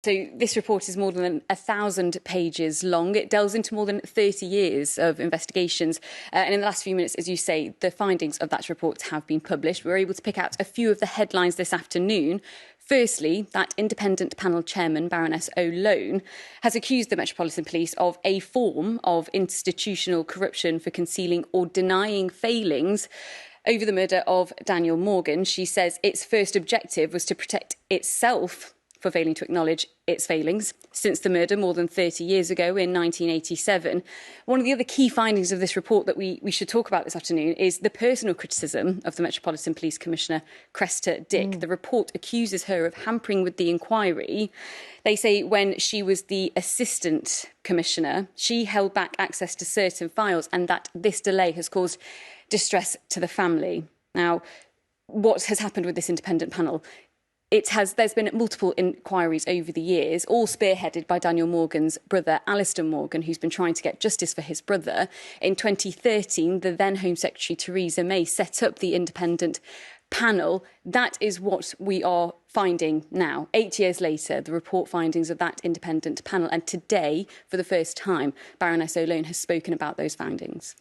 So this report is more than 1,000 pages long. It delves into more than 30 years of investigations. And in the last few minutes, as you say, the findings of that report have been published. We were able to pick out a few of the headlines this afternoon. Firstly, that independent panel chairman, Baroness O'Loan, has accused the Metropolitan Police of a form of institutional corruption for concealing or denying failings over the murder of Daniel Morgan. She says its first objective was to protect itself for failing to acknowledge its failings since the murder more than 30 years ago in 1987. One of the other key findings of this report that we should talk about this afternoon is the personal criticism of the Metropolitan Police Commissioner, Cressida Dick. The report accuses her of hampering with the inquiry. They say when she was the Assistant Commissioner, she held back access to certain files and that this delay has caused distress to the family. Now, what has happened with this independent panel? There's been multiple inquiries over the years, all spearheaded by Daniel Morgan's brother, Alistair Morgan, who's been trying to get justice for his brother. In 2013, the then Home Secretary Theresa May set up the independent panel. That is what we are finding now. 8 years later, the report findings of that independent panel. And today, for the first time, Baroness O'Loan has spoken about those findings.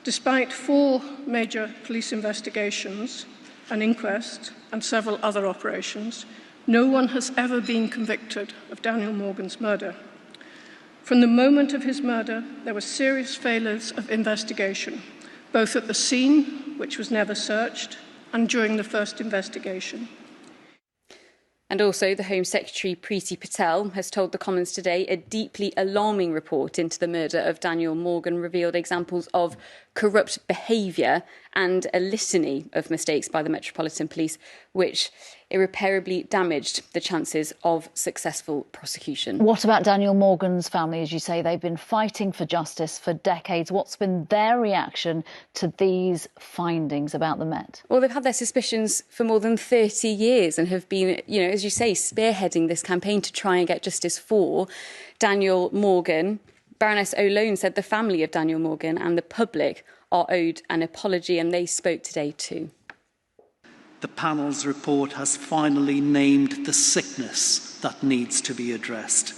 Despite 4 major police investigations, an inquest and several other operations, no one has ever been convicted of Daniel Morgan's murder. From the moment of his murder, there were serious failures of investigation, both at the scene, which was never searched, and during the first investigation. And also, the Home Secretary, Priti Patel, has told the Commons today a deeply alarming report into the murder of Daniel Morgan revealed examples of corrupt behaviour and a litany of mistakes by the Metropolitan Police, which irreparably damaged the chances of successful prosecution. What about Daniel Morgan's family? As you say, they've been fighting for justice for decades. What's been their reaction to these findings about the Met? Well, they've had their suspicions for more than 30 years and have been, as you say, spearheading this campaign to try and get justice for Daniel Morgan. Baroness O'Loan said the family of Daniel Morgan and the public are owed an apology, and they spoke today too. The panel's report has finally named the sickness that needs to be addressed.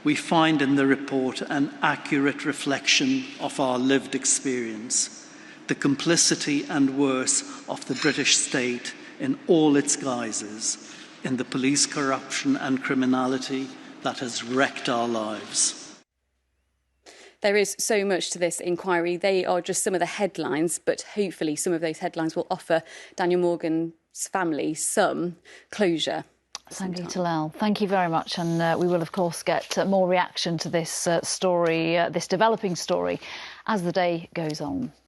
We find in the report an accurate reflection of our lived experience, the complicity and worse of the British state in all its guises, in the police corruption and criminality that has wrecked our lives. There is so much to this inquiry. They are just some of the headlines, but hopefully some of those headlines will offer Daniel Morgan's family some closure. Sangeeta Talal, thank you very much. And we will, of course, get more reaction to this story, this developing story, as the day goes on.